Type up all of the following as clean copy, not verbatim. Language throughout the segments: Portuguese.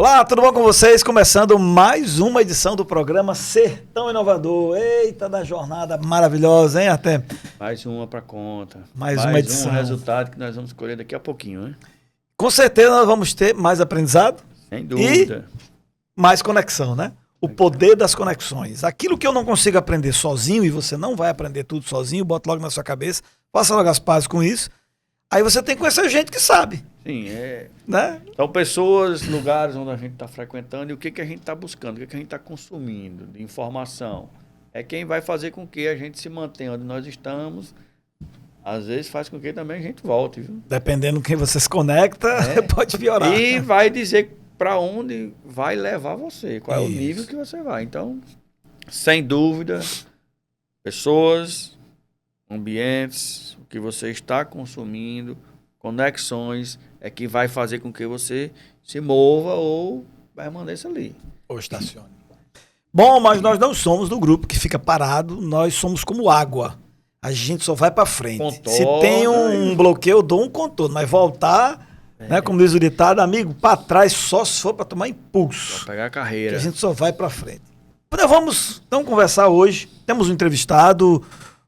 Olá, tudo bom com vocês? Começando mais uma edição do programa Sertão Inovador. Eita, da jornada maravilhosa, hein, até? Mais uma para conta. Mais uma edição. Um resultado que nós vamos escolher daqui a pouquinho, né? Com certeza nós vamos ter mais aprendizado. Sem dúvida. E mais conexão, né? O poder das conexões. Aquilo que eu não consigo aprender sozinho, e você não vai aprender tudo sozinho, bota logo na sua cabeça, faça logo as pazes com isso. Aí você tem que conhecer gente que sabe. Sim, né? São pessoas, lugares onde a gente está frequentando e o que a gente está buscando, o que a gente está consumindo de informação. É quem vai fazer com que a gente se mantenha onde nós estamos. Às vezes faz com que também a gente volte, viu? Dependendo com quem você se conecta, pode piorar. E vai dizer para onde vai levar você, qual é o nível que você vai. Então, sem dúvida, pessoas, ambientes, o que você está consumindo, conexões, é que vai fazer com que você se mova ou permaneça ali. Ou estacione. Bom, mas nós não somos do grupo que fica parado, nós somos como água. A gente só vai para frente. Contorna, se tem um bloqueio, eu dou um contorno, mas voltar, né, como diz o ditado, amigo, para trás só se for para tomar impulso. Pra pegar a carreira. Que a gente só vai para frente. Nós vamos então conversar hoje. Temos um entrevistado,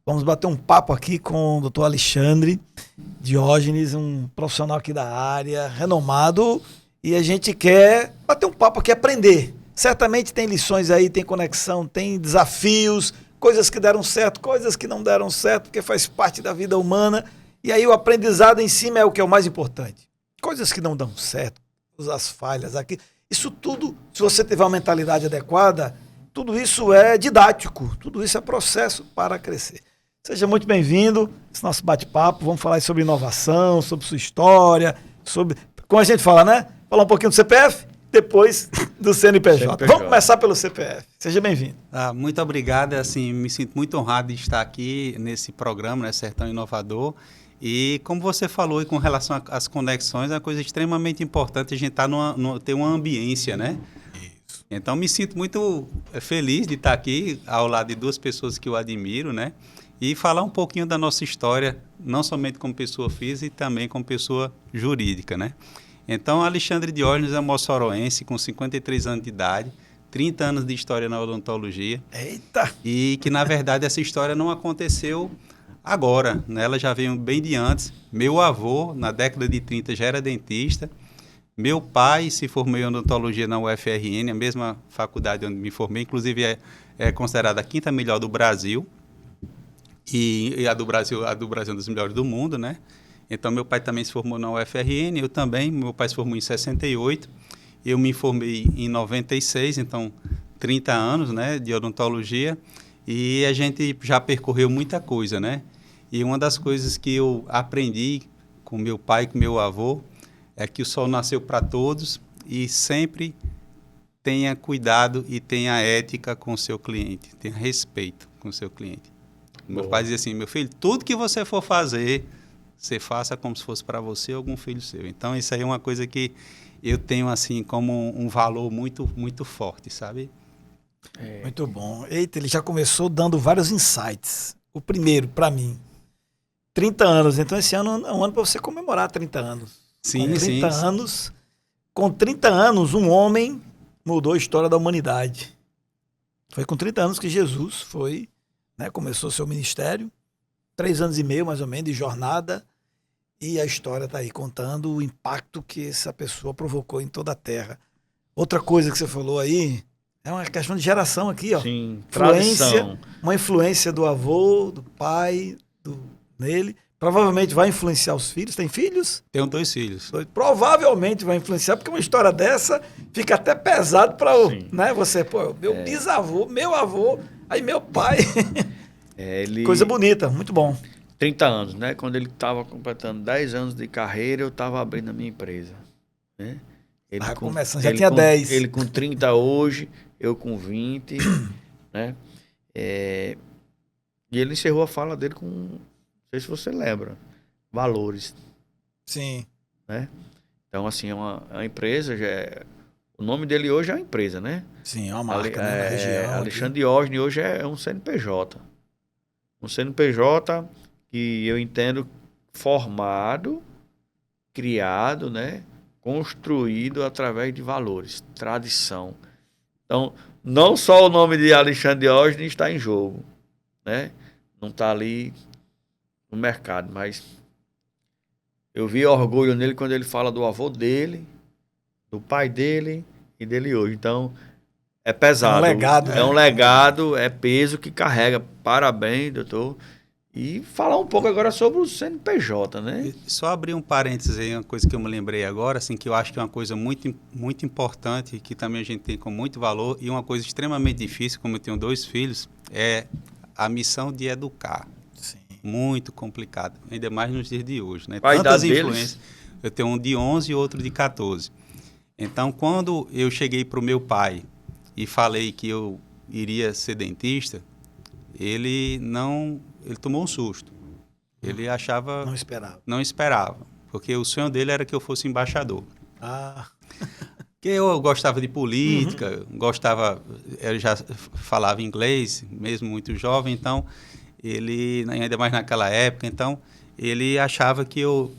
vamos bater um papo aqui com o Dr. Alexandre Diógenes, um profissional aqui da área, renomado, e a gente quer bater um papo aqui, aprender. Certamente tem lições aí, tem conexão, tem desafios, coisas que deram certo, coisas que não deram certo, porque faz parte da vida humana. E aí o aprendizado em cima é o que é o mais importante. Coisas que não dão certo, as falhas aqui, isso tudo, se você tiver uma mentalidade adequada, tudo isso é didático, tudo isso é processo para crescer. Seja muito bem-vindo a esse nosso bate-papo. Vamos falar sobre inovação, sobre sua história, sobre, como a gente fala, né? Falar um pouquinho do CPF, depois do CNPJ. Vamos começar pelo CPF. Seja bem-vindo. Muito obrigado. Assim, me sinto muito honrado de estar aqui nesse programa, né, Sertão Inovador. E como você falou, e com relação às conexões, é uma coisa extremamente importante a gente ter uma ambiência, né? Isso. Então, me sinto muito feliz de estar aqui ao lado de duas pessoas que eu admiro, né? E falar um pouquinho da nossa história, não somente como pessoa física, e também como pessoa jurídica, né? Então, Alexandre Diógenes é moçoroense, com 53 anos de idade, 30 anos de história na odontologia. Eita! E que, na verdade, essa história não aconteceu agora, né? Ela já veio bem de antes. Meu avô, na década de 30, já era dentista. Meu pai se formou em odontologia na UFRN, a mesma faculdade onde me formei, inclusive é considerada a quinta melhor do Brasil. E a do Brasil é uma das melhores do mundo, né? Então, meu pai também se formou na UFRN, eu também. Meu pai se formou em 68, eu me formei em 96, então 30 anos, né, de odontologia. E a gente já percorreu muita coisa, né? E uma das coisas que eu aprendi com meu pai e com meu avô é que o sol nasceu para todos e sempre tenha cuidado e tenha ética com o seu cliente, tenha respeito com o seu cliente. Meu pai dizia assim, meu filho, tudo que você for fazer, você faça como se fosse para você ou algum filho seu. Então, isso aí é uma coisa que eu tenho assim como um valor muito, muito forte, sabe? Muito bom. Eita, ele já começou dando vários insights. O primeiro, para mim, 30 anos. Então, esse ano é um ano para você comemorar 30 anos. Sim, com 30 sim. anos, com 30 anos, um homem mudou a história da humanidade. Foi com 30 anos que Jesus foi... né, começou seu ministério, 3 anos e meio mais ou menos de jornada, e a história está aí contando o impacto que essa pessoa provocou em toda a Terra. Outra coisa que você falou aí é uma questão de geração aqui, ó. Sim, Influência, uma influência do avô, do pai, nele. Provavelmente vai influenciar os filhos. Tem filhos? Tenho 2 filhos. Provavelmente vai influenciar, porque uma história dessa fica até pesado para o, né? Você, pô, meu bisavô, meu avô, aí meu pai. Coisa bonita, muito bom. 30 anos, né? Quando ele estava completando 10 anos de carreira, eu estava abrindo a minha empresa. Né? Começando, já tinha 10. Ele com 30 hoje, eu com 20. Né? E ele encerrou a fala dele com, não sei se você lembra, valores. Sim. Né? Então, assim, é uma empresa, o nome dele hoje é uma empresa, né? Sim, é uma marca, né, na região. Alexandre Diógenes hoje é um CNPJ. Um CNPJ que eu entendo formado, criado, né? construído através de valores, tradição. Então, não só o nome de Alexandre Diógenes está em jogo, né? Não está ali no mercado, mas eu vi orgulho nele quando ele fala do avô dele, do pai dele e dele hoje. Então, é pesado. É um legado. É um legado, é peso que carrega. Parabéns, doutor. E falar um pouco agora sobre o CNPJ, né? E só abrir um parênteses aí, uma coisa que eu me lembrei agora, assim, que eu acho que é uma coisa muito, muito importante, que também a gente tem com muito valor, e uma coisa extremamente difícil, como eu tenho 2 filhos, é a missão de educar. Sim. Muito complicado, ainda mais nos dias de hoje, né? Qual a Tantas idade influências. deles? Eu tenho um de 11 e outro de 14. Então, quando eu cheguei para o meu pai e falei que eu iria ser dentista, ele tomou um susto. Ele achava... Não esperava. porque o sonho dele era que eu fosse embaixador. Ah, Porque eu gostava de política, eu já falava inglês, mesmo muito jovem, então ele, ainda mais naquela época, então ele achava que eu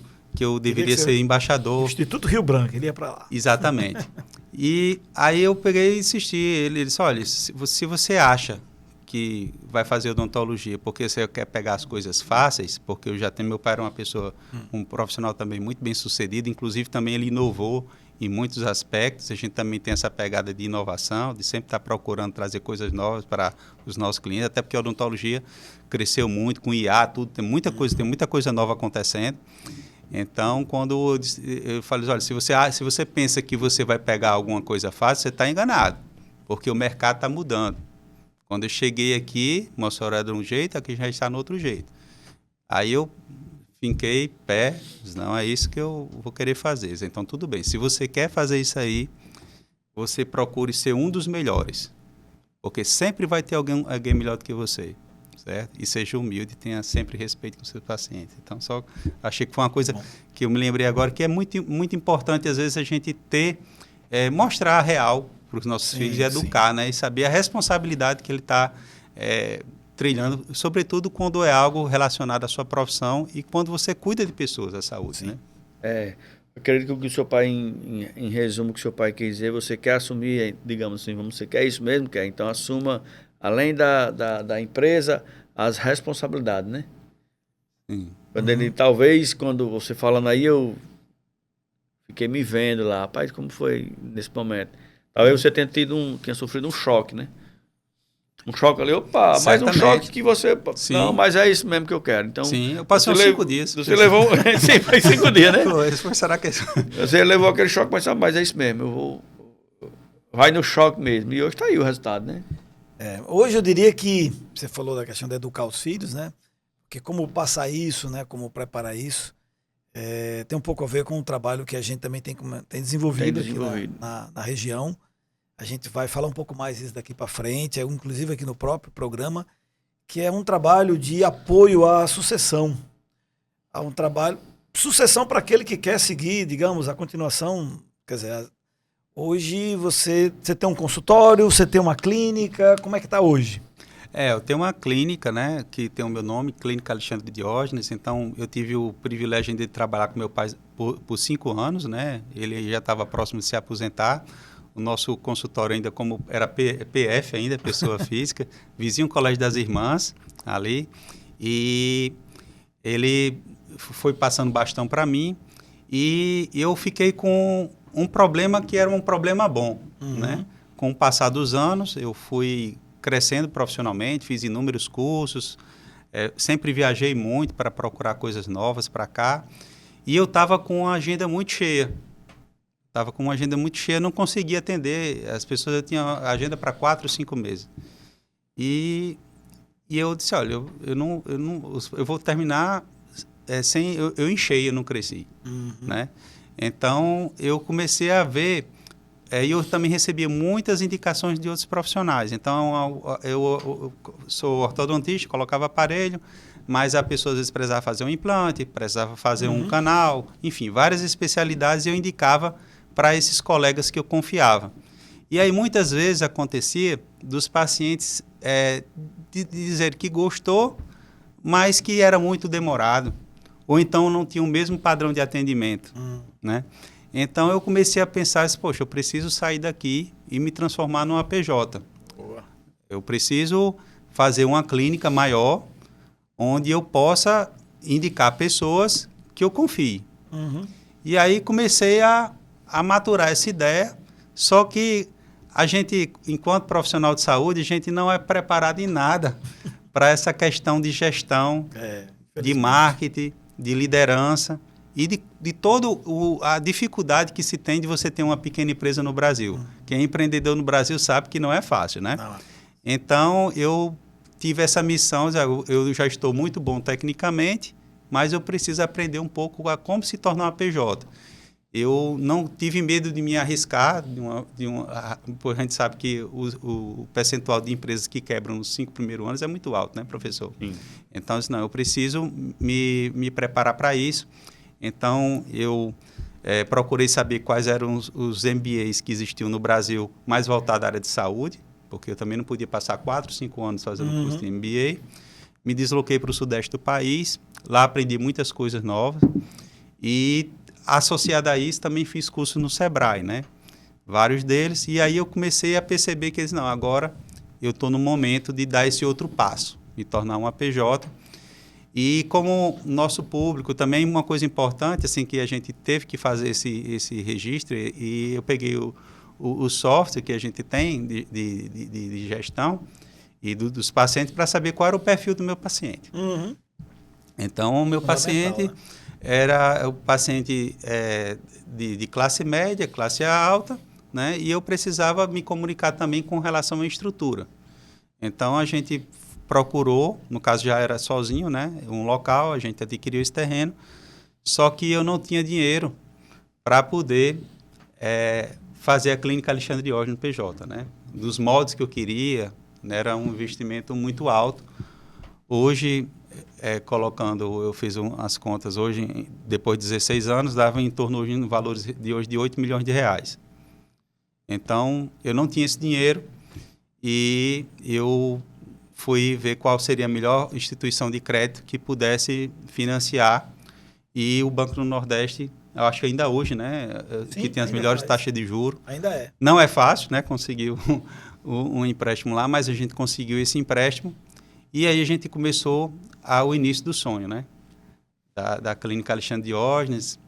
deveria ser embaixador. Instituto Rio Branco, ele ia para lá. Exatamente. E aí eu peguei e insisti. Ele disse, olha, se você acha que vai fazer odontologia porque você quer pegar as coisas fáceis, porque meu pai era uma pessoa, um profissional também muito bem sucedido, inclusive também ele inovou em muitos aspectos, a gente também tem essa pegada de inovação, de sempre estar procurando trazer coisas novas para os nossos clientes, até porque a odontologia cresceu muito com IA, tudo, tem muita coisa nova acontecendo. Então, quando eu falei, olha, se você pensa que você vai pegar alguma coisa fácil, você está enganado, porque o mercado está mudando. Quando eu cheguei aqui, Mossoró era de um jeito, aqui já está no outro jeito. Aí eu finquei pé, não é isso que eu vou querer fazer. Então, tudo bem. Se você quer fazer isso aí, você procure ser um dos melhores. Porque sempre vai ter alguém melhor do que você. Certo? E seja humilde, tenha sempre respeito com o seu paciente. Então, só achei que foi uma coisa que eu me lembrei agora, que é muito, muito importante, às vezes, a gente mostrar a real para os nossos filhos e educar, né? E saber a responsabilidade que ele está trilhando, sobretudo quando é algo relacionado à sua profissão e quando você cuida de pessoas, da saúde, né? Eu acredito que o que o seu pai, em resumo, o que o seu pai quer dizer, você quer assumir, digamos assim, você quer isso mesmo? Quer? Então, assuma, além da empresa, as responsabilidades, né? Sim. Quando você falando aí, eu fiquei me vendo lá, rapaz, como foi nesse momento? Talvez você tenha sofrido um choque, né? Um choque ali, opa, mais um choque que você... Sim. Não, mas é isso mesmo que eu quero. Então, sim, eu passei uns 5 dias. Você levou... Sim, foi 5 dias, né? Será que... Você levou aquele choque, mas é isso mesmo, eu vou... Vai no choque mesmo. E hoje está aí o resultado, né? Hoje eu diria que, você falou da questão de educar os filhos, né? Porque como passar isso, né? Como preparar isso, tem um pouco a ver com o trabalho que a gente também tem desenvolvido aqui na região. A gente vai falar um pouco mais isso daqui para frente, inclusive aqui no próprio programa, que é um trabalho de apoio à sucessão. Há um trabalho... Sucessão para aquele que quer seguir, digamos, a continuação. Quer dizer, hoje você tem um consultório, você tem uma clínica, como é que está hoje? Eu tenho uma clínica, né, que tem o meu nome, Clínica Alexandre Diógenes. Então, eu tive o privilégio de trabalhar com meu pai por 5 anos, né? Ele já estava próximo de se aposentar. O nosso consultório ainda como era PF ainda, pessoa física, vizinho Colégio das Irmãs, ali. E ele foi passando bastão para mim e eu fiquei com um problema que era um problema bom, né? Com o passar dos anos, eu fui crescendo profissionalmente, fiz inúmeros cursos, sempre viajei muito para procurar coisas novas para cá, e eu estava com uma agenda muito cheia. Não conseguia atender as pessoas. Eu tinha agenda para 4, 5 meses. E eu disse, olha, eu vou terminar sem... Eu enchei, eu não cresci, né? Então, eu comecei a ver... E eu também recebia muitas indicações de outros profissionais. Então, eu sou ortodontista, colocava aparelho, mas a pessoa às vezes precisava fazer um implante, precisava fazer um canal, enfim, várias especialidades eu indicava para esses colegas que eu confiava. E aí, muitas vezes, acontecia dos pacientes de dizer que gostou, mas que era muito demorado, ou então não tinha o mesmo padrão de atendimento, né? Então, eu comecei a pensar, assim, poxa, eu preciso sair daqui e me transformar numa PJ. Boa. Eu preciso fazer uma clínica maior, onde eu possa indicar pessoas que eu confie. Uhum. E aí comecei a maturar essa ideia, só que a gente, enquanto profissional de saúde, a gente não é preparado em nada para essa questão de gestão, de marketing, de liderança e de toda a dificuldade que se tem de você ter uma pequena empresa no Brasil. Quem é empreendedor no Brasil sabe que não é fácil, né? Não. Então, eu tive essa missão, eu já estou muito bom tecnicamente, mas eu preciso aprender um pouco a como se tornar uma PJ. Eu não tive medo de me arriscar, porque a gente sabe que o percentual de empresas que quebram nos 5 primeiros anos é muito alto, né, professor? Sim. Então, não, eu preciso me preparar para isso. Então, eu procurei saber quais eram os MBAs que existiam no Brasil mais voltados à área de saúde, porque eu também não podia passar 4, 5 anos fazendo curso de MBA. Me desloquei para o sudeste do país, lá aprendi muitas coisas novas e, associado a isso, também fiz curso no Sebrae, né? Vários deles, e aí eu comecei a perceber que eles, não, agora eu estou no momento de dar esse outro passo, me tornar uma PJ. E como nosso público, também uma coisa importante, assim, que a gente teve que fazer esse registro, e eu peguei o software que a gente tem de gestão e dos pacientes para saber qual era o perfil do meu paciente. Uhum. Então, o meu paciente era o paciente de classe média, classe alta, né? E eu precisava me comunicar também com relação à estrutura. Então, a gente procurou, no caso já era sozinho, né? Um local, a gente adquiriu esse terreno, só que eu não tinha dinheiro para poder fazer a clínica Alexandre Diógenes no PJ, né? Dos moldes que eu queria, né? Era um investimento muito alto. Hoje, eu fiz as contas hoje, depois de 16 anos, dava em torno hoje, em valores de hoje de 8 milhões de reais. Então, eu não tinha esse dinheiro e eu fui ver qual seria a melhor instituição de crédito que pudesse financiar, e o Banco do Nordeste, eu acho que ainda hoje, né, Sim, que tem as melhores taxas de juros. Ainda é. Não é fácil, né, conseguir um empréstimo lá, mas a gente conseguiu esse empréstimo e aí a gente começou o início do sonho, né, da Clínica Alexandre Diógenes.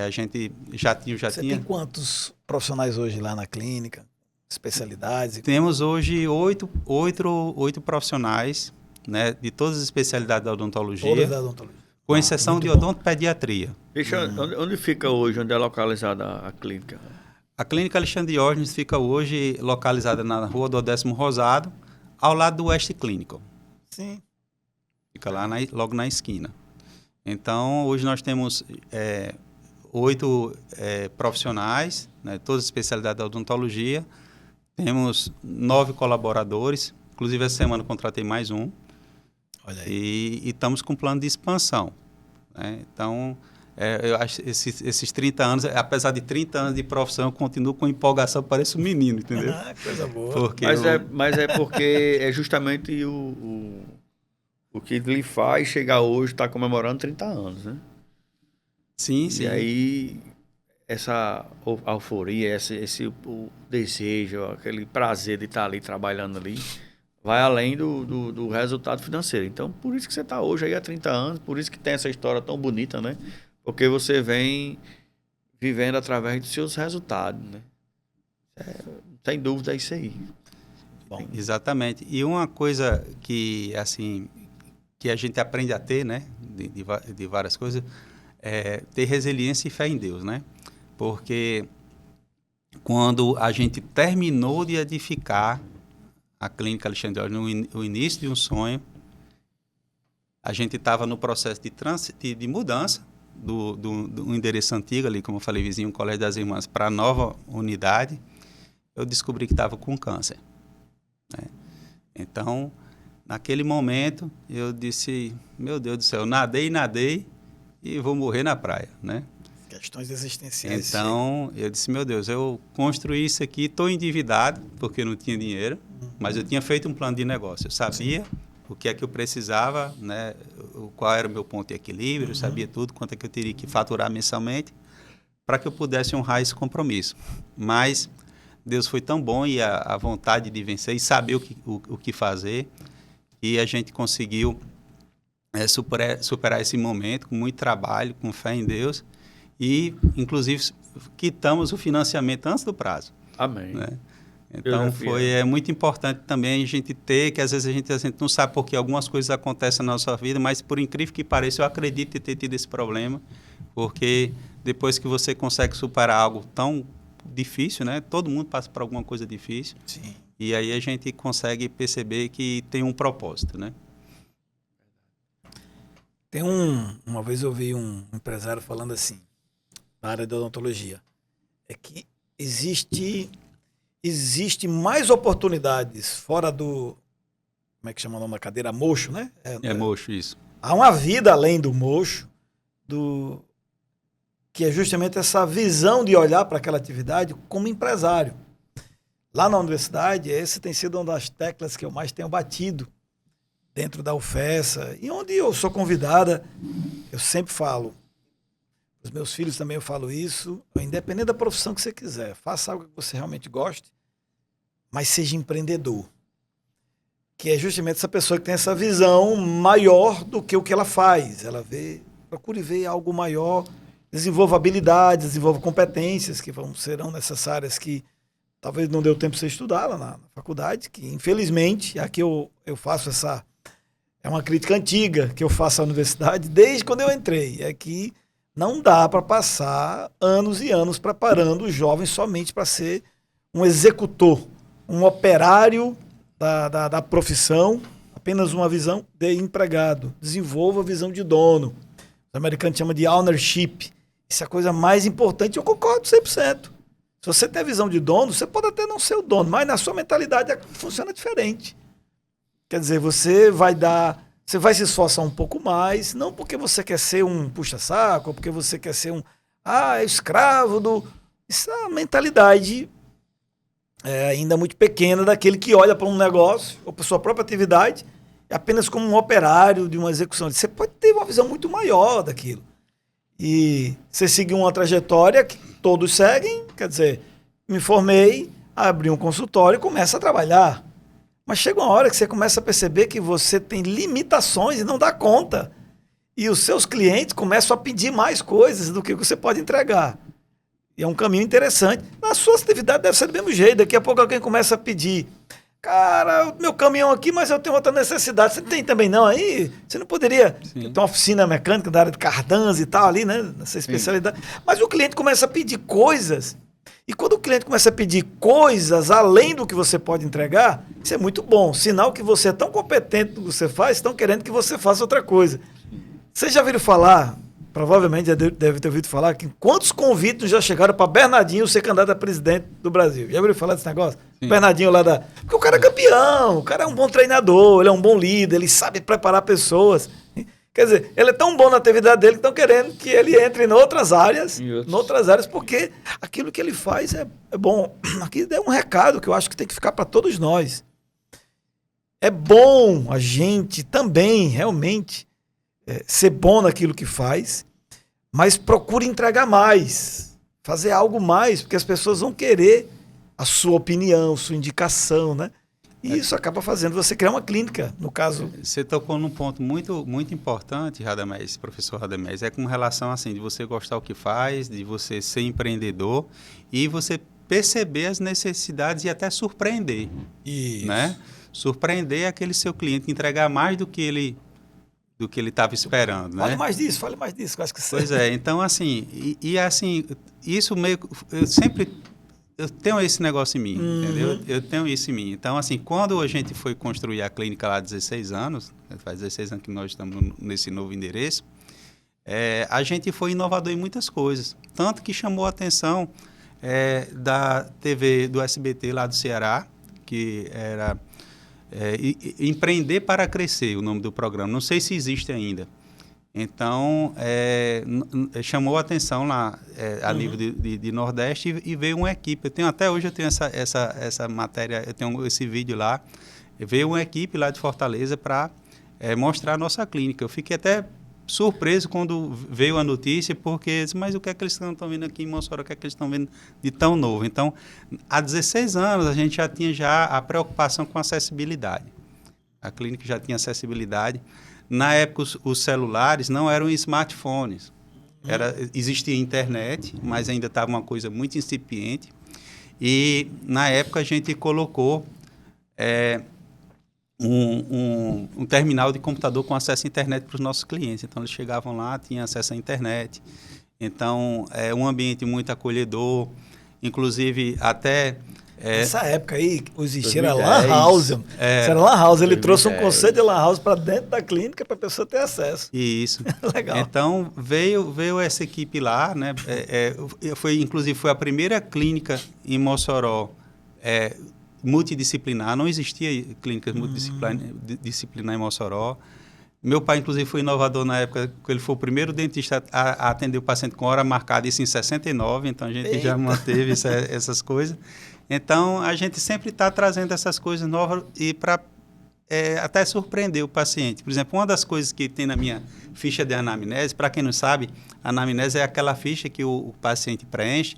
A gente já tinha... Você tem quantos profissionais hoje lá na clínica? Especialidades? Temos hoje oito profissionais, né, de todas as especialidades da odontologia, Todas da odontologia. com exceção de odontopediatria. Onde fica hoje, onde é localizada a clínica? A Clínica Alexandre Diógenes fica hoje localizada na Rua do Odécimo Rosado, ao lado do West Clínico. Sim. Fica lá logo na esquina. Então, hoje nós temos 8 profissionais, né, todas as especialidades da odontologia. Temos 9 colaboradores, inclusive essa semana eu contratei mais um. Olha aí. E estamos com plano de expansão, né? Então, eu acho que esses 30 anos, apesar de 30 anos de profissão, eu continuo com empolgação, pareço um menino, entendeu? Ah, coisa boa. Porque Mas é porque é justamente o que lhe faz chegar hoje, está comemorando 30 anos, né? Sim, E sim. aí, essa euforia, o desejo, aquele prazer de estar ali trabalhando ali, vai além do resultado financeiro. Então, por isso que você está hoje aí há 30 anos, por isso que tem essa história tão bonita, né? Porque você vem vivendo através dos seus resultados, né? Sem dúvida é isso aí. Bom, Exatamente. E uma coisa que, assim, que a gente aprende a ter, né, de várias coisas, é ter resiliência e fé em Deus, né? Porque quando a gente terminou de edificar a Clínica Alexandre Diógenes, no início de um sonho, a gente estava no processo de mudança do endereço antigo ali, como eu falei, vizinho, Colégio das Irmãs, para a nova unidade. Eu descobri que estava com câncer, né? Então, naquele momento, eu disse, meu Deus do céu, nadei e vou morrer na praia, né? questões existenciais. Então, eu disse, meu Deus, eu construí isso aqui, estou endividado, porque não tinha dinheiro, mas eu tinha feito um plano de negócio. Eu sabia o que é que eu precisava, né? Qual era o meu ponto de equilíbrio, eu sabia tudo, quanto é que eu teria que faturar mensalmente. para que eu pudesse honrar esse compromisso. Mas Deus foi tão bom e a vontade de vencer e saber o que fazer, e a gente conseguiu superar esse momento com muito trabalho, com fé em Deus, e, inclusive, quitamos o financiamento antes do prazo. Amém. Né? Então, é muito importante também a gente ter, que às vezes a gente não sabe por que algumas coisas acontecem na nossa vida, mas, por incrível que pareça, eu acredito em ter tido esse problema, porque depois que você consegue superar algo tão difícil, né? Todo mundo passa por alguma coisa difícil. Sim. E aí a gente consegue perceber que tem um propósito, né? Uma vez eu vi um empresário falando assim, na área da odontologia, é que existe mais oportunidades fora do, como é que chama o nome da cadeira? Mocho, né? Mocho, isso. Há uma vida além do mocho, que é justamente essa visão de olhar para aquela atividade como empresário. Lá na universidade, essa tem sido uma das teclas que eu mais tenho batido dentro da UFESA, e onde eu sou convidada, eu sempre falo, os meus filhos também eu falo isso, independente da profissão que você quiser, faça algo que você realmente goste, mas seja empreendedor. Que é justamente essa pessoa que tem essa visão maior do que o que ela faz. Ela procure ver algo maior, desenvolva habilidades, desenvolva competências que serão necessárias, que talvez não deu tempo para você estudar lá na faculdade, que infelizmente, aqui eu faço é uma crítica antiga que eu faço à universidade desde quando eu entrei, é que não dá para passar anos e anos preparando os jovens somente para ser um executor, um operário da profissão, apenas uma visão de empregado. Desenvolva a visão de dono. Os americanos chamam de ownership. Isso é a coisa mais importante, eu concordo 100%. Se você tem a visão de dono, você pode até não ser o dono, mas na sua mentalidade funciona diferente. Quer dizer, você vai se esforçar um pouco mais, não porque você quer ser um puxa-saco, ou porque você quer ser escravo do... Isso é uma mentalidade ainda muito pequena daquele que olha para um negócio, ou para sua própria atividade, apenas como um operário de uma execução. Você pode ter uma visão muito maior daquilo. E você seguir uma trajetória que todos seguem, quer dizer, me formei, abri um consultório e começo a trabalhar. Mas chega uma hora que você começa a perceber que você tem limitações e não dá conta. E os seus clientes começam a pedir mais coisas do que você pode entregar. E é um caminho interessante. Na sua atividade deve ser do mesmo jeito. Daqui a pouco alguém começa a pedir: cara, o meu caminhão aqui, mas eu tenho outra necessidade. Você tem também não aí? Você não poderia ter uma oficina mecânica da área de cardãs e tal ali, né? Nessa especialidade. Sim. Mas o cliente começa a pedir coisas. E quando o cliente começa a pedir coisas além do que você pode entregar, isso é muito bom. Sinal que você é tão competente no que você faz, estão querendo que você faça outra coisa. Vocês já viram falar, provavelmente já deve ter ouvido falar, que quantos convites já chegaram para Bernardinho ser candidato a presidente do Brasil? Já viram falar desse negócio? Sim. Bernardinho lá da... Porque o cara é campeão, o cara é um bom treinador, ele é um bom líder, ele sabe preparar pessoas. Quer dizer, ele é tão bom na atividade dele que estão querendo que ele entre em outras áreas, porque aquilo que ele faz é bom. Aqui é um recado que eu acho que tem que ficar para todos nós. É bom a gente também, realmente, ser bom naquilo que faz, mas procure entregar mais, fazer algo mais, porque as pessoas vão querer a sua opinião, sua indicação, né? E isso acaba fazendo você criar uma clínica, no caso. Você tocou num ponto muito, muito importante, Radamés, professor Radamés, com relação assim, de você gostar do que faz, de você ser empreendedor e você perceber as necessidades e até surpreender. Isso. Né? Surpreender aquele seu cliente, entregar mais do que ele estava esperando. Fale mais disso, que eu acho que você... Pois é, então assim, assim, isso meio... Eu tenho esse negócio em mim, entendeu? Eu tenho isso em mim. Então, assim, quando a gente foi construir a clínica lá há 16 anos, faz 16 anos que nós estamos nesse novo endereço, a gente foi inovador em muitas coisas. Tanto que chamou a atenção da TV do SBT lá do Ceará, que era Empreender para Crescer, o nome do programa. Não sei se existe ainda. Então, chamou a atenção lá a nível de Nordeste e veio uma equipe. Até hoje eu tenho essa matéria, eu tenho esse vídeo lá. Veio uma equipe lá de Fortaleza para mostrar a nossa clínica. Eu fiquei até surpreso quando veio a notícia, porque mas o que é que eles estão vendo aqui em Mossoró, o que é que eles estão vendo de tão novo? Então, há 16 anos a gente já tinha a preocupação com acessibilidade. A clínica já tinha acessibilidade. Na época, os celulares não eram smartphones. Existia internet, mas ainda estava uma coisa muito incipiente. E, na época, a gente colocou um terminal de computador com acesso à internet para os nossos clientes. Então, eles chegavam lá, tinham acesso à internet. Então, é um ambiente muito acolhedor. Inclusive, até... Nessa época aí, existia 2010, Lan House. Isso era Lan House. Ele trouxe um conceito de Lan House para dentro da clínica para a pessoa ter acesso. Isso. Legal. Então, veio essa equipe lá, né? Inclusive, foi a primeira clínica em Mossoró multidisciplinar. Não existia clínica multidisciplinar em Mossoró. Meu pai, inclusive, foi inovador na época, porque ele foi o primeiro dentista a atender o paciente com hora marcada, isso em 69, então a gente já manteve essas coisas. Então, a gente sempre está trazendo essas coisas novas e para até surpreender o paciente. Por exemplo, uma das coisas que tem na minha ficha de anamnese, para quem não sabe, a anamnese é aquela ficha que o paciente preenche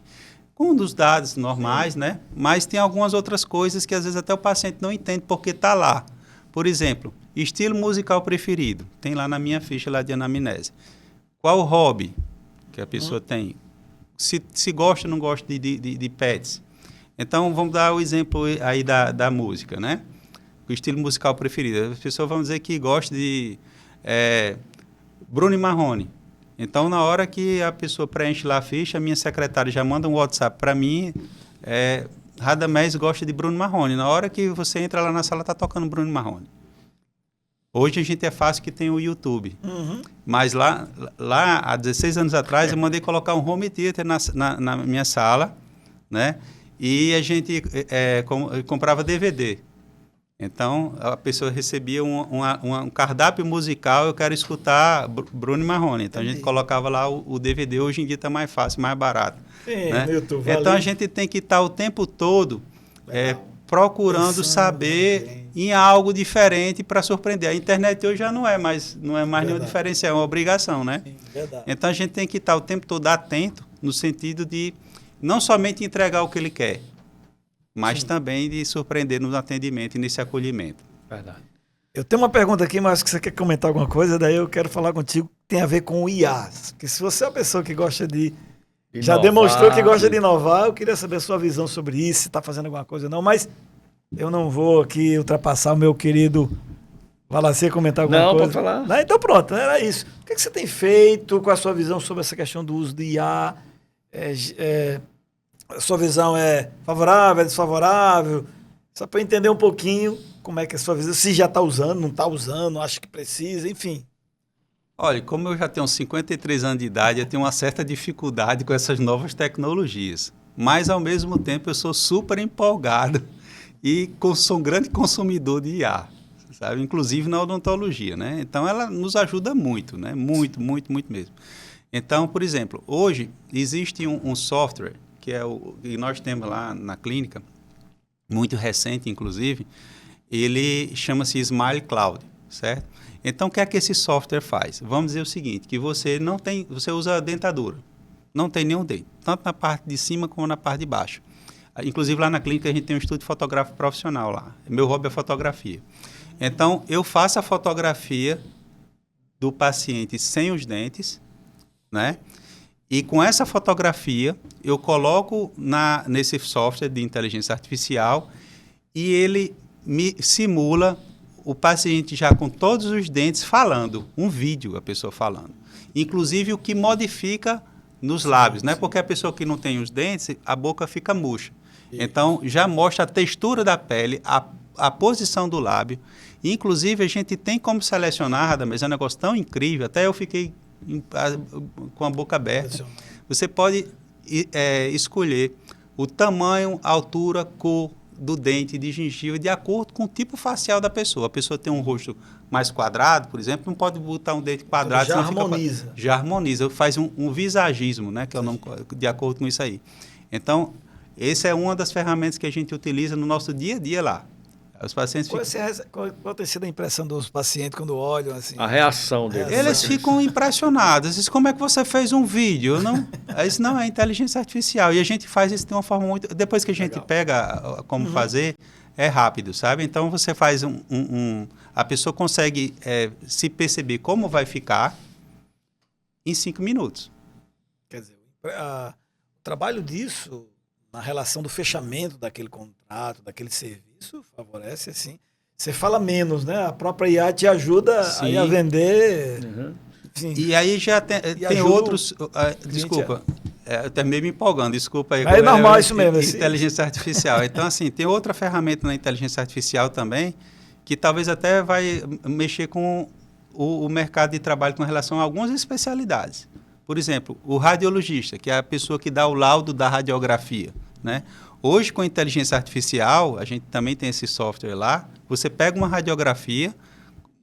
com um dos dados normais, né? Mas tem algumas outras coisas que às vezes até o paciente não entende porque está lá. Por exemplo, estilo musical preferido, tem lá na minha ficha lá de anamnese. Qual o hobby que a pessoa tem? Se gosta ou não gosta de pets. Então, vamos dar o exemplo aí da música, né? O estilo musical preferido. As pessoas vão dizer que gosta de Bruno e Marrone. Então, na hora que a pessoa preenche lá a ficha, a minha secretária já manda um WhatsApp para mim, Radamés gosta de Bruno Marrone. Na hora que você entra lá na sala, está tocando Bruno Marrone. Hoje a gente é fácil que tem o YouTube. Uhum. Mas lá, há 16 anos atrás, eu mandei colocar um home theater na minha sala, né? E a gente comprava DVD. Então, a pessoa recebia um cardápio musical, eu quero escutar Bruno e Marrone. Então, a gente colocava lá o DVD, hoje em dia está mais fácil, mais barato. Sim, né? YouTube, então, a gente tem que estar o tempo todo procurando saber em algo diferente para surpreender. A internet hoje já não é mais nenhum diferencial, é uma obrigação, né? Sim, então, a gente tem que estar o tempo todo atento no sentido de não somente entregar o que ele quer, mas também de surpreender no atendimento e nesse acolhimento. Verdade. Eu tenho uma pergunta aqui, mas que você quer comentar alguma coisa, daí eu quero falar contigo, tem a ver com o IA. Porque se você é uma pessoa que gosta de já demonstrou que gosta de inovar, eu queria saber a sua visão sobre isso, se está fazendo alguma coisa ou não, mas eu não vou aqui ultrapassar o meu querido Valacê comentar alguma coisa. Não, pode falar. Não, então pronto, era isso. O que você tem feito com a sua visão sobre essa questão do uso do IA? A sua visão é favorável, é desfavorável? Só para entender um pouquinho como é que é a sua visão, se já está usando, não está usando, acha que precisa, enfim. Olha, como eu já tenho 53 anos de idade, eu tenho uma certa dificuldade com essas novas tecnologias. Mas, ao mesmo tempo, eu sou super empolgado e sou um grande consumidor de IA, sabe? Inclusive na odontologia, né? Então, ela nos ajuda muito, né? Muito, muito, muito mesmo. Então, por exemplo, hoje existe um software que é o que nós temos lá na clínica, muito recente, inclusive, ele chama-se Smile Cloud, certo? Então, o que é que esse software faz? Vamos dizer o seguinte, que você usa a dentadura, não tem nenhum dente, tanto na parte de cima como na parte de baixo. Inclusive, lá na clínica, a gente tem um estúdio fotográfico profissional lá. Meu hobby é fotografia. Então, eu faço a fotografia do paciente sem os dentes, né? E com essa fotografia, eu coloco nesse software de inteligência artificial e ele me simula o paciente já com todos os dentes falando, um vídeo a pessoa falando. Inclusive o que modifica nos lábios, né? Porque a pessoa que não tem os dentes, a boca fica murcha. Então, já mostra a textura da pele, a posição do lábio. Inclusive, a gente tem como selecionar, mas é um negócio tão incrível, até eu fiquei com a boca aberta. Você pode escolher o tamanho, altura, cor do dente de gengiva de acordo com o tipo facial da pessoa. A pessoa tem um rosto mais quadrado, por exemplo, não pode botar um dente quadrado. Já harmoniza. Já harmoniza, faz um visagismo, né, que é o nome, de acordo com isso aí. Então, essa é uma das ferramentas que a gente utiliza no nosso dia a dia lá. Os pacientes Qual tem sido a impressão dos pacientes quando olham assim? A reação deles. Eles ficam impressionados. Diz, como é que você fez um vídeo? Isso não é inteligência artificial. E a gente faz isso de uma forma muito... Depois que a gente pega como fazer, é rápido, sabe? Então, você faz a pessoa consegue se perceber como vai ficar em 5 minutos. Quer dizer, o trabalho disso, na relação do fechamento daquele contrato, daquele serviço, favorece, assim. Você fala menos, né? A própria IA te ajuda a vender. Enfim, e aí já tem outros... desculpa, eu terminei me empolgando, desculpa aí. É normal isso mesmo. Inteligência artificial. Então, assim, tem outra ferramenta na inteligência artificial também, que talvez até vai mexer com o mercado de trabalho com relação a algumas especialidades. Por exemplo, o radiologista, que é a pessoa que dá o laudo da radiografia, né? Hoje, com a inteligência artificial, a gente também tem esse software lá, você pega uma radiografia,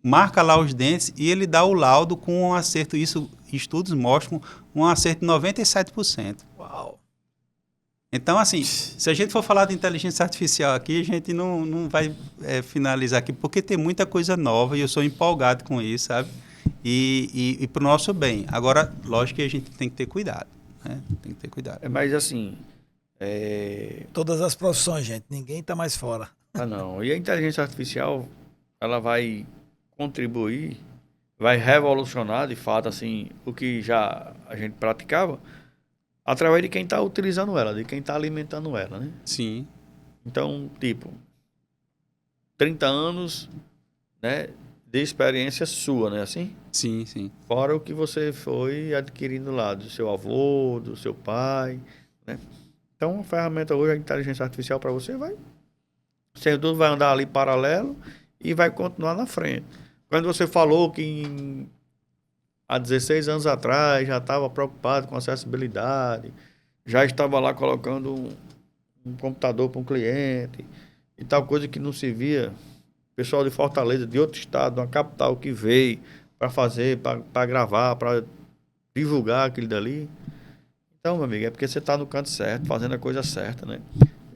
marca lá os dentes e ele dá o laudo com um acerto, isso estudos mostram um acerto de 97%. Uau! Então, assim, se a gente for falar de inteligência artificial aqui, a gente não vai finalizar aqui, porque tem muita coisa nova e eu sou empolgado com isso, sabe? E para o nosso bem. Agora, lógico que a gente tem que ter cuidado, né? Tem que ter cuidado. Mas, assim... Todas as profissões, gente. Ninguém está mais fora. Não. E a inteligência artificial, ela vai contribuir, vai revolucionar, de fato, assim, o que já a gente praticava, através de quem está utilizando ela, de quem está alimentando ela, né? Sim. Então, tipo, 30 anos, né, de experiência sua, né, assim? Sim, sim. Fora o que você foi adquirindo lá, do seu avô, do seu pai, né? Então, a ferramenta hoje, a inteligência artificial para você vai, sem dúvida, vai andar ali paralelo e vai continuar na frente. Quando você falou que há 16 anos atrás já estava preocupado com acessibilidade, já estava lá colocando um computador para um cliente e tal coisa que não se via. Pessoal de Fortaleza, de outro estado, uma capital que veio para fazer, para gravar, para divulgar aquilo dali. Então, meu amigo, é porque você está no canto certo, fazendo a coisa certa, né?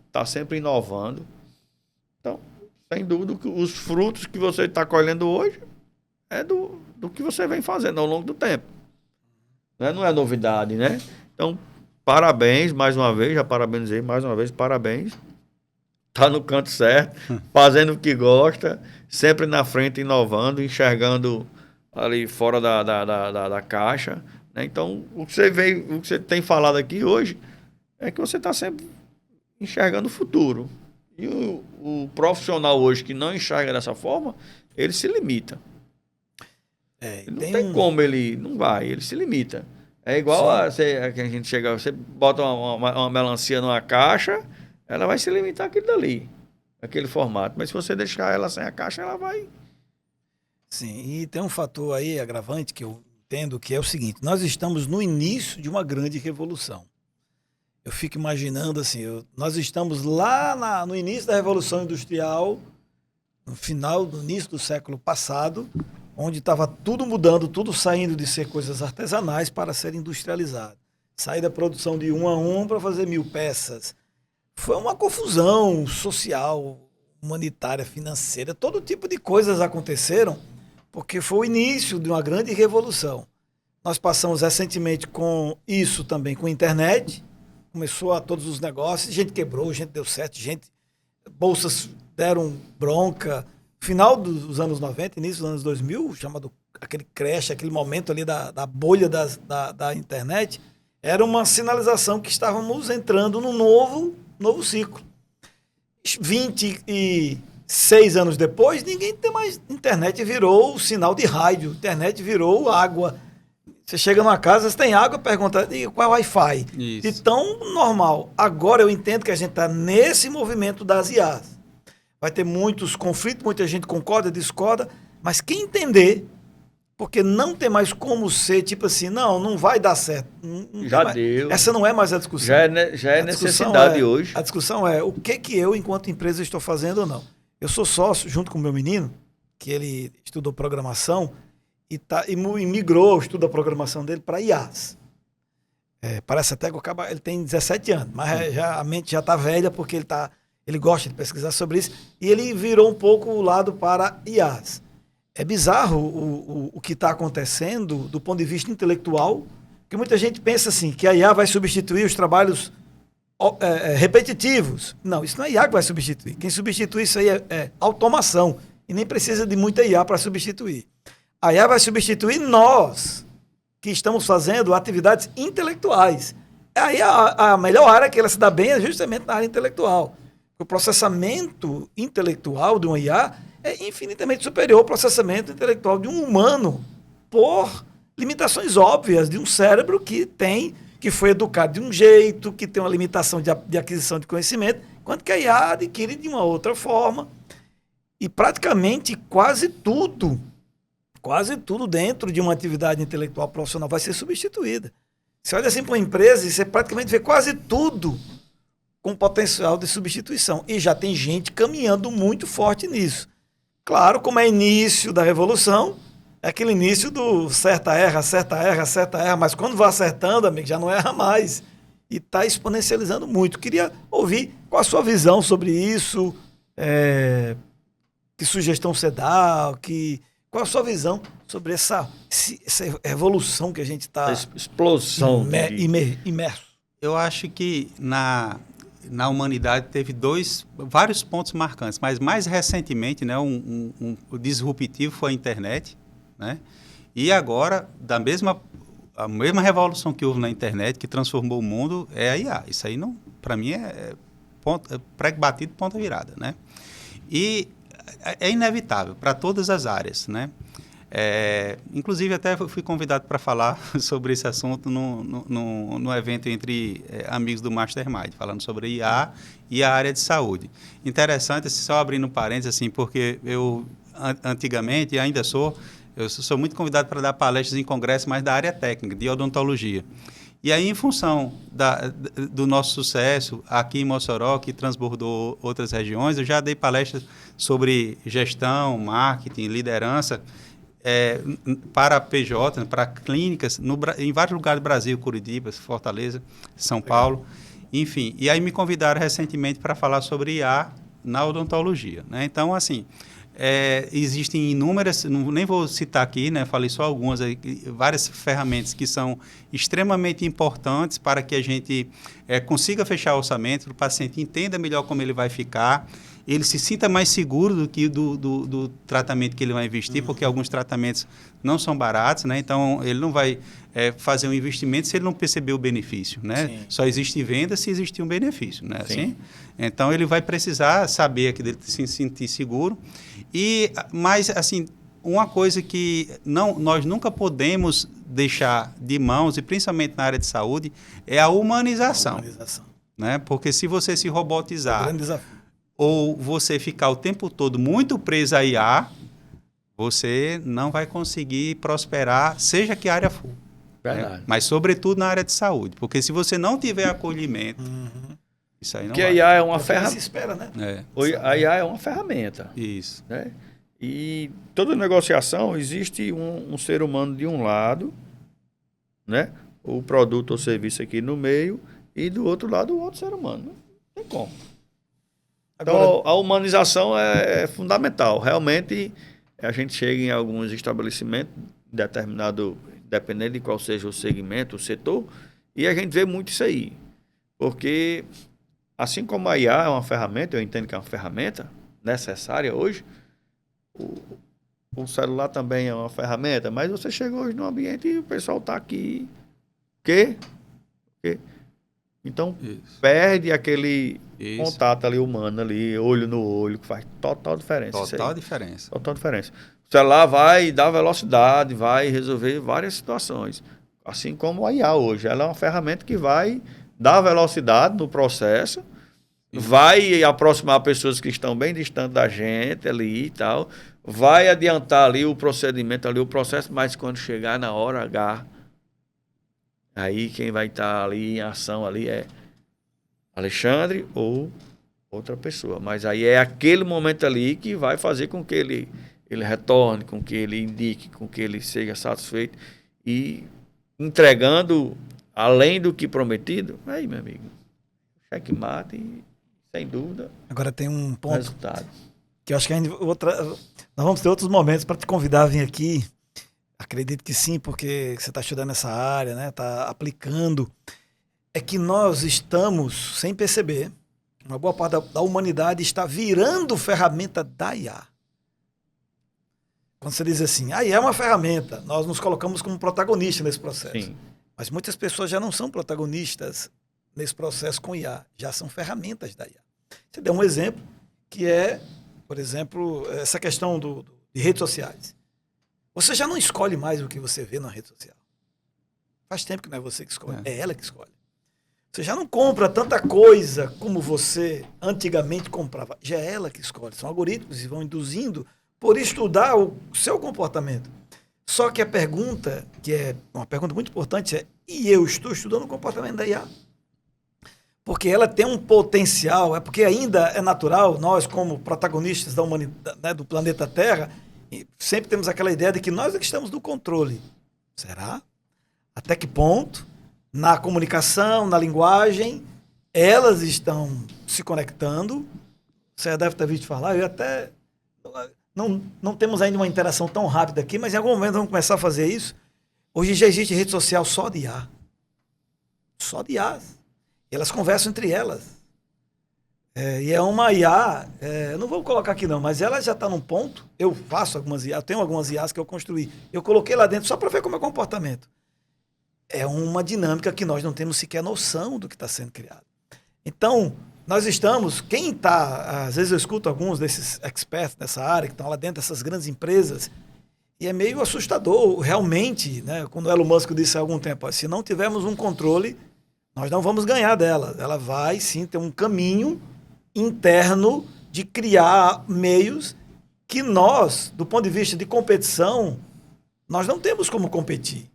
Está sempre inovando. Então, sem dúvida, os frutos que você está colhendo hoje é do que você vem fazendo ao longo do tempo. Não é novidade, né? Então, parabéns mais uma vez, já parabenizei mais uma vez, parabéns. Está no canto certo, fazendo o que gosta, sempre na frente, inovando, enxergando ali fora da caixa. Né? Então, o que você tem falado aqui hoje é que você está sempre enxergando o futuro. E o profissional hoje que não enxerga dessa forma, ele se limita. Ele não tem como, ele não vai, ele se limita. É igual a que a gente chega, você bota uma melancia numa caixa, ela vai se limitar aquilo dali, aquele formato. Mas se você deixar ela sem a caixa, ela vai... Sim, e tem um fator aí agravante que eu entendo, que é o seguinte: nós estamos no início de uma grande revolução. Eu fico imaginando assim, nós estamos lá no início da Revolução Industrial, no início do século passado, onde estava tudo mudando, tudo saindo de ser coisas artesanais para ser industrializado. Sair da produção de 1 a 1 para fazer 1000 peças. Foi uma confusão social, humanitária, financeira, todo tipo de coisas aconteceram, porque foi o início de uma grande revolução. Nós passamos recentemente com isso também, com a internet, começou a todos os negócios, gente quebrou, gente deu certo, bolsas deram bronca. Final dos anos 90, início dos anos 2000, chamado aquele crash, aquele momento ali da bolha da internet, era uma sinalização que estávamos entrando num novo ciclo. 26 anos depois, ninguém tem mais internet, virou o sinal de rádio, internet virou água. Você chega numa casa, você tem água, pergunta qual é o Wi-Fi. Isso. E tão normal. Agora eu entendo que a gente está nesse movimento das IAs. Vai ter muitos conflitos, muita gente concorda, discorda, mas quem entender, porque não tem mais como ser, tipo assim, não vai dar certo. Já deu. Essa não é mais a discussão. Já é necessidade hoje. A discussão é o que eu, enquanto empresa, estou fazendo ou não. Eu sou sócio, junto com o meu menino, que ele estudou programação e migrou o estudo da programação dele para IAs. Parece até que ele tem 17 anos, mas a mente já está velha porque ele ele gosta de pesquisar sobre isso, e ele virou um pouco o lado para IAs. É bizarro o que está acontecendo do ponto de vista intelectual, que muita gente pensa assim, que a IA vai substituir os trabalhos repetitivos. Não, isso não é IA que vai substituir. Quem substitui isso aí é automação, e nem precisa de muita IA para substituir. A IA vai substituir nós, que estamos fazendo atividades intelectuais. Aí a melhor área que ela se dá bem é justamente na área intelectual. O processamento intelectual de uma IA é infinitamente superior ao processamento intelectual de um humano, por limitações óbvias de um cérebro que foi educado de um jeito, que tem uma limitação de aquisição de conhecimento, enquanto que a IA adquire de uma outra forma. E praticamente quase tudo dentro de uma atividade intelectual profissional vai ser substituída. Você olha assim para uma empresa e você praticamente vê quase tudo com potencial de substituição. E já tem gente caminhando muito forte nisso. Claro, como é início da revolução, é aquele início do certa erra, mas quando vai acertando, amigo, já não erra mais. E está exponencializando muito. Queria ouvir qual a sua visão sobre isso, que sugestão você dá, qual a sua visão sobre essa evolução que a gente está... Explosão. Imerso. Eu acho que na humanidade teve vários pontos marcantes, mas mais recentemente, né, o disruptivo foi a internet, né? E agora, a mesma revolução que houve na internet, que transformou o mundo, é a IA. Isso aí, para mim, é prego batido, ponta virada, né? E é inevitável para todas as áreas, né? Inclusive, até fui convidado para falar sobre esse assunto no evento entre amigos do Mastermind, falando sobre IA e a área de saúde. Interessante, só abrindo parênteses, assim, porque eu, antigamente, e ainda sou muito convidado para dar palestras em congressos, mas da área técnica, de odontologia. E aí, em função do nosso sucesso aqui em Mossoró, que transbordou outras regiões, eu já dei palestras sobre gestão, marketing, liderança, para PJ, para clínicas, em vários lugares do Brasil, Curitiba, Fortaleza, São Paulo, enfim. E aí me convidaram recentemente para falar sobre IA na odontologia, né? Então, assim, existem inúmeras, nem vou citar aqui, né? Falei só algumas, várias ferramentas que são extremamente importantes para que a gente consiga fechar o orçamento, o paciente entenda melhor como ele vai ficar, ele se sinta mais seguro do tratamento que ele vai investir, porque alguns tratamentos não são baratos, né? Então, ele não vai fazer um investimento se ele não perceber o benefício, né? Sim. Só existe venda se existir um benefício, né? Assim? Então, ele vai precisar saber que ele se sentir seguro. Mas, assim, uma coisa que nós nunca podemos deixar de mãos, e principalmente na área de saúde, é a humanização. Né? Porque se você se robotizar... É um grande desafio. Ou você ficar o tempo todo muito preso a IA, você não vai conseguir prosperar, seja que área for. Verdade. Né? Mas, sobretudo, na área de saúde. Porque se você não tiver acolhimento, isso aí não vai. Porque a IA é uma ferramenta. Se espera, né? A IA é uma ferramenta. Isso. Né? E toda negociação existe um ser humano de um lado, né? O produto ou serviço aqui no meio, e do outro lado o outro ser humano. Não tem como. Então, a humanização é fundamental. Realmente, a gente chega em alguns estabelecimentos, dependendo de qual seja o segmento, o setor, e a gente vê muito isso aí. Porque, assim como a IA é uma ferramenta, eu entendo que é uma ferramenta necessária hoje, o celular também é uma ferramenta, mas você chega hoje num ambiente e o pessoal está aqui. Quê? Então, perde aquele contato ali humano, ali, olho no olho, que faz total diferença. Total diferença. O celular vai dar velocidade, vai resolver várias situações. Assim como a IA hoje. Ela é uma ferramenta que vai dar velocidade no processo, vai aproximar pessoas que estão bem distantes da gente ali e tal, vai adiantar ali o procedimento, ali o processo, mas quando chegar na hora H... Aí quem vai estar ali em ação ali é Alexandre ou outra pessoa. Mas aí é aquele momento ali que vai fazer com que ele retorne, com que ele indique, com que ele seja satisfeito. E entregando além do que prometido, aí, meu amigo, checkmate e sem dúvida, Agora tem um ponto resultado. que eu acho que nós vamos ter outros momentos para te convidar a vir aqui. Acredito que sim, porque você está estudando essa área, né? Está aplicando. É que nós estamos, sem perceber, uma boa parte da humanidade está virando ferramenta da IA. Quando você diz assim, a IA é uma ferramenta, nós nos colocamos como protagonistas nesse processo. Sim. Mas muitas pessoas já não são protagonistas nesse processo com IA, já são ferramentas da IA. Você deu um exemplo, que é, por exemplo, essa questão de redes sociais. Você já não escolhe mais o que você vê na rede social. Faz tempo que não é você que escolhe, é ela que escolhe. Você já não compra tanta coisa como você antigamente comprava. Já é ela que escolhe. São algoritmos que vão induzindo por estudar o seu comportamento. Só que a pergunta, que é uma pergunta muito importante, é: e eu estou estudando o comportamento da IA? Porque ela tem um potencial, é porque ainda é natural, nós como protagonistas da humanidade, né, do planeta Terra, sempre temos aquela ideia de que nós é que estamos no controle. Será? Até que ponto? Na comunicação, na linguagem, elas estão se conectando. Você já deve ter visto falar, eu até... Não temos ainda uma interação tão rápida aqui, mas em algum momento vamos começar a fazer isso. Hoje já existe rede social só de IA. Só de IA. Elas conversam entre elas. E é uma IA, eu não vou colocar aqui não, mas ela já está num ponto, eu faço algumas IA, tenho algumas IAs que eu construí. Eu coloquei lá dentro só para ver como é o comportamento. É uma dinâmica que nós não temos sequer noção do que está sendo criado. Então, nós estamos, quem está, às vezes eu escuto alguns desses experts nessa área, que estão lá dentro dessas grandes empresas, e é meio assustador, realmente, né? Quando o Elon Musk disse há algum tempo, se não tivermos um controle, nós não vamos ganhar dela. Ela vai, sim, ter um caminho interno de criar meios que nós, do ponto de vista de competição, nós não temos como competir.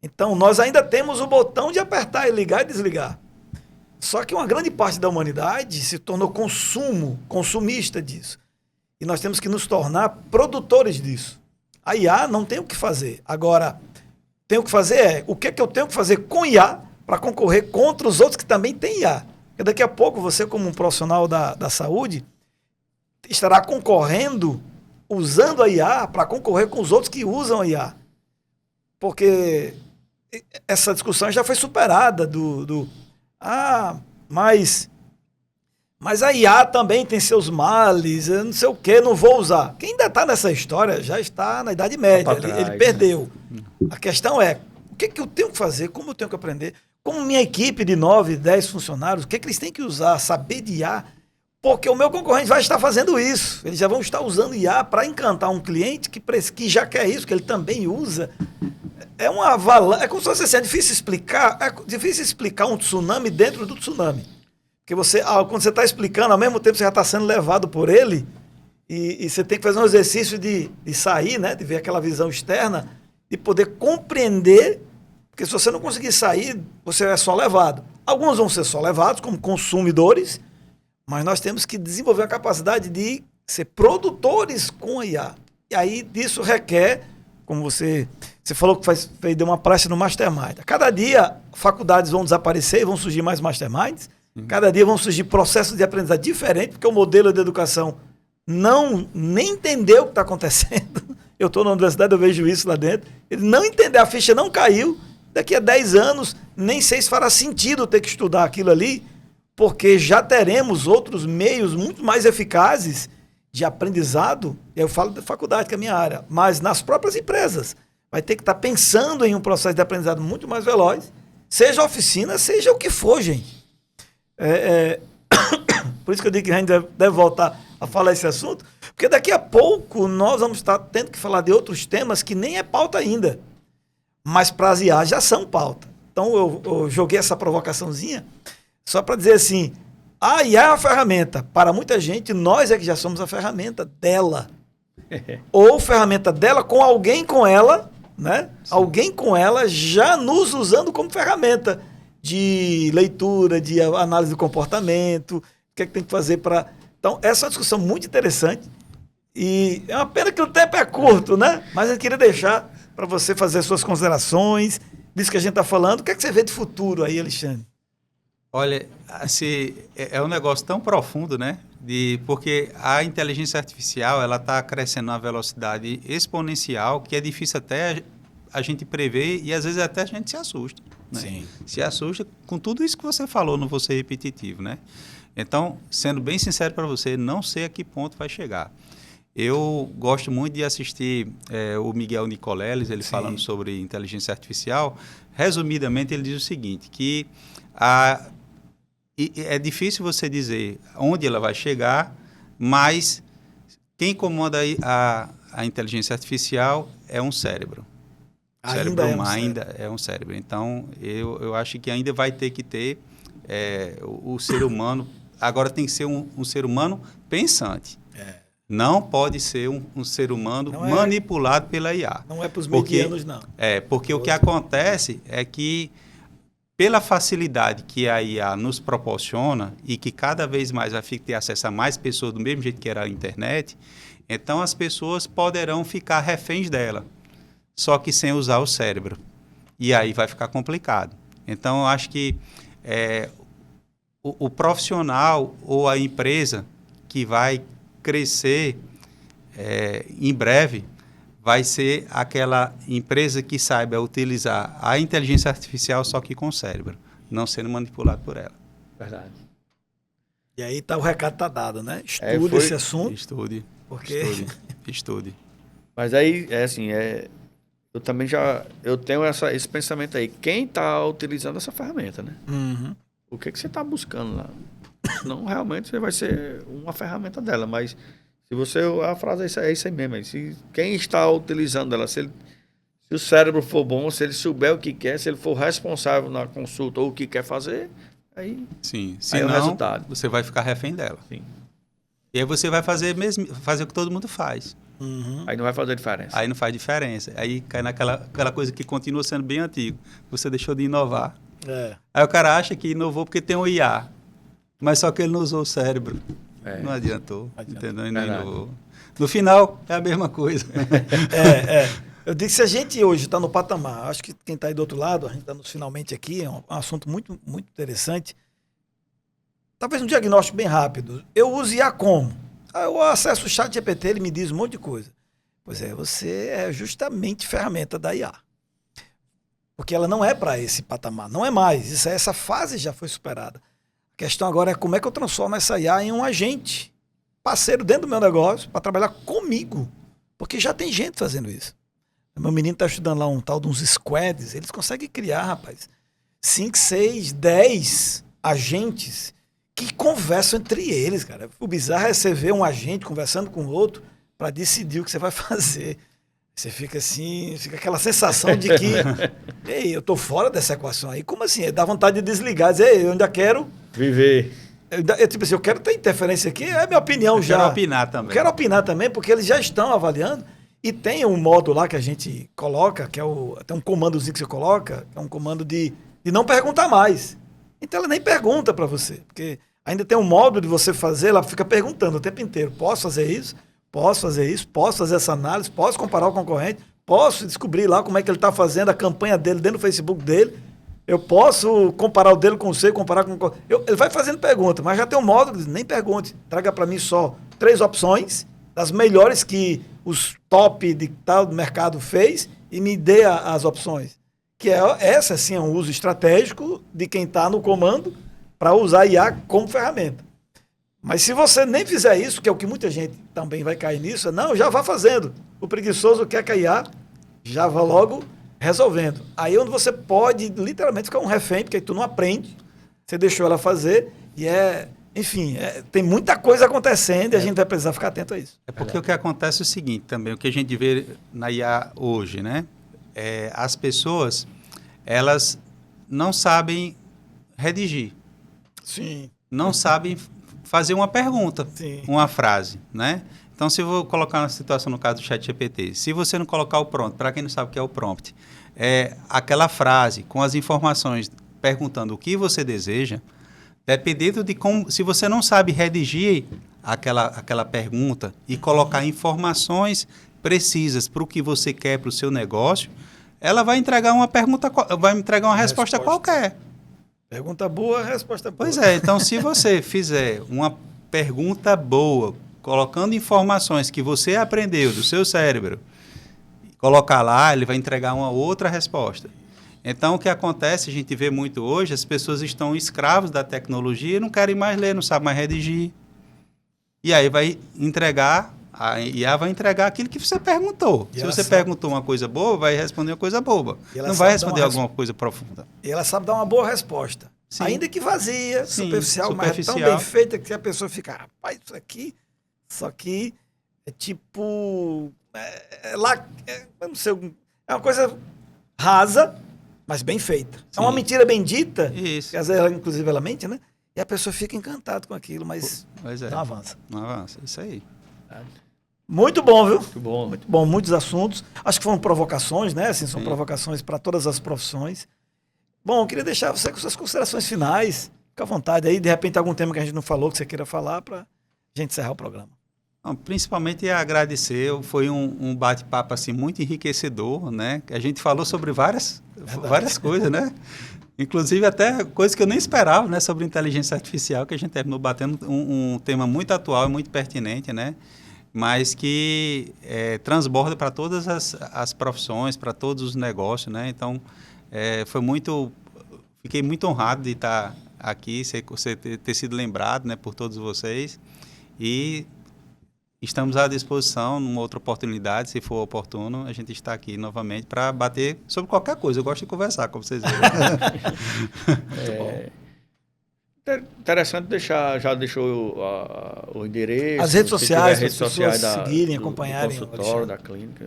Então, nós ainda temos o botão de apertar e ligar e desligar. Só que uma grande parte da humanidade se tornou consumista disso. E nós temos que nos tornar produtores disso. A IA não tem o que fazer. Agora, tem o que fazer o que é que eu tenho que fazer com IA para concorrer contra os outros que também têm IA. Porque daqui a pouco você, como um profissional da saúde, estará concorrendo, usando a IA para concorrer com os outros que usam a IA. Porque essa discussão já foi superada mas a IA também tem seus males, eu não sei o que, não vou usar. Quem ainda está nessa história já está na Idade Média, ele perdeu. A questão é, o que eu tenho que fazer, como eu tenho que aprender, como minha equipe de 9, 10 funcionários, o que eles têm que usar, saber de IA, porque o meu concorrente vai estar fazendo isso. Eles já vão estar usando IA para encantar um cliente que já quer isso, que ele também usa. É como se fosse assim, é difícil explicar um tsunami dentro do tsunami. Porque quando você está explicando, ao mesmo tempo você já está sendo levado por ele, e você tem que fazer um exercício de sair, né, de ver aquela visão externa, de poder compreender, porque se você não conseguir sair, você é só levado. Alguns vão ser só levados como consumidores, mas nós temos que desenvolver a capacidade de ser produtores com a IA. E aí disso requer, como você falou que deu uma palestra no Mastermind. A cada dia, faculdades vão desaparecer e vão surgir mais Masterminds. Cada dia vão surgir processos de aprendizagem diferentes, porque o modelo de educação nem entendeu o que está acontecendo. Eu estou na universidade, eu vejo isso lá dentro. Ele não entendeu, a ficha não caiu. Daqui a 10 anos, nem sei se fará sentido ter que estudar aquilo ali, porque já teremos outros meios muito mais eficazes de aprendizado. Eu falo da faculdade, que é a minha área, mas nas próprias empresas. Vai ter que estar pensando em um processo de aprendizado muito mais veloz, seja oficina, seja o que for, gente. Por isso que eu digo que a gente deve voltar a falar esse assunto, porque daqui a pouco nós vamos estar tendo que falar de outros temas que nem é pauta ainda, mas para as IA já são pauta. Então eu joguei essa provocaçãozinha só para dizer assim, a IA é uma ferramenta. Para muita gente, nós é que já somos a ferramenta dela. Ou ferramenta dela com alguém com ela, né? Sim. Alguém com ela já nos usando como ferramenta de leitura, de análise do comportamento, o que é que tem que fazer para... Então, essa é uma discussão muito interessante e é uma pena que o tempo é curto, né? Mas eu queria deixar para você fazer suas considerações disso que a gente está falando. O que é que você vê de futuro aí, Alexandre? Olha, assim, é um negócio tão profundo, né? Porque a inteligência artificial ela está crescendo numa velocidade exponencial que é difícil até a gente prever e às vezes até a gente se assusta. Né? Sim. Se assusta com tudo isso que você falou, não vou ser repetitivo, né? Então, sendo bem sincero para você, não sei a que ponto vai chegar. Eu gosto muito de assistir o Miguel Nicoleles, ele falando sobre inteligência artificial. Resumidamente, ele diz o seguinte, que é difícil você dizer onde ela vai chegar, mas quem comanda a inteligência artificial é um cérebro. O cérebro ainda é um cérebro. Então, eu acho que ainda vai ter que ter o ser humano. Agora tem que ser um ser humano pensante. Não pode ser um ser humano manipulado pela IA. Não é para os medianos, não. Porque o que acontece é que, pela facilidade que a IA nos proporciona e que cada vez mais vai ter acesso a mais pessoas do mesmo jeito que era a internet, então as pessoas poderão ficar reféns dela, só que sem usar o cérebro. E aí vai ficar complicado. Então, eu acho que o profissional ou a empresa que vai crescer em breve vai ser aquela empresa que saiba utilizar a inteligência artificial só que com o cérebro, não sendo manipulado por ela. Verdade. E aí o recado tá dado, né? Estude esse assunto. Estude. Mas aí, eu também eu tenho esse pensamento aí. Quem está utilizando essa ferramenta, né? Uhum. O que você está buscando lá? Não, realmente você vai ser uma ferramenta dela, mas se você... A frase é isso aí mesmo. Se quem está utilizando ela, se o cérebro for bom, se ele souber o que quer, se ele for responsável na consulta ou o que quer fazer, aí... Sim, aí é o resultado. Você vai ficar refém dela. Sim. E aí você vai fazer o que todo mundo faz. Uhum. Aí não vai fazer diferença. Aí não faz diferença. Aí cai naquela coisa que continua sendo bem antigo. Você deixou de inovar. Aí o cara acha que inovou porque tem um IA. Mas só que ele não usou o cérebro. Não adiantou. Entendeu? E não inovou. No final, é a mesma coisa. Eu disse que se a gente hoje está no patamar, acho que quem está aí do outro lado, a gente está finalmente aqui, é um assunto muito, muito interessante. Talvez um diagnóstico bem rápido. Eu uso IA como? Eu acesso o chat GPT, ele me diz um monte de coisa. Pois é, você é justamente ferramenta da IA. Porque ela não é para esse patamar, não é mais. Essa fase já foi superada. A questão agora é como é que eu transformo essa IA em um agente, parceiro dentro do meu negócio, para trabalhar comigo. Porque já tem gente fazendo isso. Meu menino está estudando lá um tal de uns squads, eles conseguem criar, rapaz, 5, 6, 10 agentes que conversam entre eles, cara. O bizarro é você ver um agente conversando com o outro para decidir o que você vai fazer. Você fica assim, fica aquela sensação de que ei, eu tô fora dessa equação aí. Como assim? Dá vontade de desligar, dizer, eu ainda quero viver. Tipo assim, eu quero ter interferência aqui, é minha opinião já. Quero opinar também. Quero opinar também, porque eles já estão avaliando. E tem um modo lá que a gente coloca, que tem um comandozinho que você coloca, que é um comando de não perguntar mais. Então ela nem pergunta para você, porque ainda tem um modo de você fazer, ela fica perguntando o tempo inteiro, posso fazer isso? Posso fazer isso? Posso fazer essa análise? Posso comparar o concorrente? Posso descobrir lá como é que ele está fazendo a campanha dele dentro do Facebook dele? Eu posso comparar o dele com o seu, comparar com o... Ele vai fazendo pergunta, mas já tem um modo que diz, nem pergunte, traga para mim só 3 opções, das melhores que os top de tal do mercado fez, e me dê as opções. Que essa sim é um uso estratégico de quem está no comando para usar a IA como ferramenta. Mas se você nem fizer isso, que é o que muita gente também vai cair nisso, não, já vá fazendo. O preguiçoso quer que a IA já vá logo resolvendo. Aí onde você pode literalmente ficar um refém, porque tu não aprende, você deixou ela fazer, e enfim, tem muita coisa acontecendo e a gente vai precisar ficar atento a isso. É porque o que acontece é o seguinte também, o que a gente vê na IA hoje, né? As pessoas, elas não sabem redigir. Sim. Não sabem fazer uma pergunta, Sim. Uma frase, né? Então, se eu vou colocar uma situação no caso do ChatGPT, se você não colocar o prompt, para quem não sabe o que é o prompt, é aquela frase com as informações perguntando o que você deseja, dependendo de como, se você não sabe redigir aquela pergunta e colocar informações precisas para o que você quer para o seu negócio, ela vai entregar uma pergunta, vai entregar uma resposta qualquer. Pergunta boa, resposta boa. Pois é, então se você fizer uma pergunta boa, colocando informações que você aprendeu do seu cérebro, colocar lá, ele vai entregar uma outra resposta. Então, o que acontece, a gente vê muito hoje, as pessoas estão escravos da tecnologia e não querem mais ler, não sabem mais redigir. E aí vai entregar, a IA vai entregar aquilo que você perguntou. Se você perguntou uma coisa boa, vai responder uma coisa boba. Não vai responder alguma coisa profunda. E ela sabe dar uma boa resposta. Sim. Ainda que vazia, Sim, superficial, mas é tão bem feita que a pessoa fica, rapaz, isso aqui é tipo... eu não sei, é uma coisa rasa, mas bem feita. Sim. É uma mentira bem dita, isso. Que às vezes, inclusive, ela mente, né? E a pessoa fica encantada com aquilo, mas não avança. Não avança, isso aí. Muito bom, viu? Muito bom. Muito bom, muitos assuntos. Acho que foram provocações, né? Assim, são provocações para todas as profissões. Bom, eu queria deixar você com suas considerações finais. Fica à vontade aí. De repente, algum tema que a gente não falou, que você queira falar, para a gente encerrar o programa. Não, principalmente agradecer, foi um bate-papo assim, muito enriquecedor, né? A gente falou sobre várias coisas, né? Inclusive até coisas que eu nem esperava, né? Sobre inteligência artificial, que a gente terminou batendo um tema muito atual e muito pertinente, né? Mas que transborda para todas as profissões, para todos os negócios, né? Então, fiquei muito honrado de estar aqui, você ter sido lembrado, né? Por todos vocês. E estamos à disposição, numa outra oportunidade, se for oportuno, a gente está aqui novamente para bater sobre qualquer coisa. Eu gosto de conversar, como vocês viram. Interessante já deixou o endereço. As redes sociais, as pessoas seguirem, acompanharem. Do consultório, da clínica.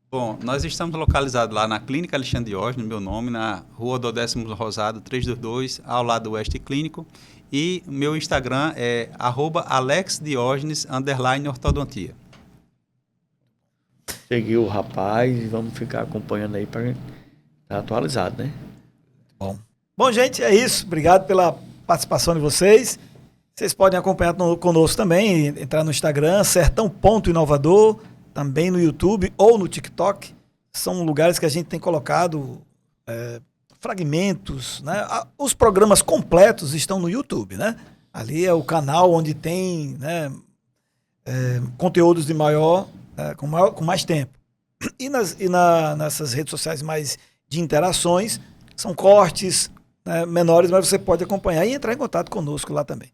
Bom, nós estamos localizados lá na Clínica Alexandre Diógenes, meu nome, na Rua do 10º Rosado, 322, ao lado do Oeste Clínico. E meu Instagram é @alexdiogenes_ortodontia. Seguir o rapaz e vamos ficar acompanhando aí para estar atualizado, né? Bom, gente, é isso. Obrigado pela participação de vocês. Vocês podem acompanhar conosco também, entrar no Instagram, Sertão.inovador, também no YouTube ou no TikTok. São lugares que a gente tem colocado fragmentos, né? Os programas completos estão no YouTube, né? Ali é o canal onde tem, né, conteúdos de com mais tempo. E nessas redes sociais mais de interações, são cortes, né, menores, mas você pode acompanhar e entrar em contato conosco lá também.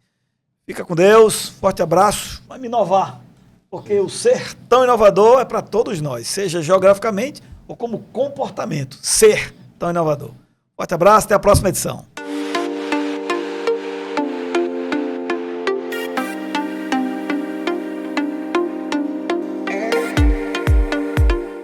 Fica com Deus, forte abraço, vai me inovar, porque o ser tão inovador é para todos nós, seja geograficamente ou como comportamento, ser tão inovador. Forte abraço, até a próxima edição.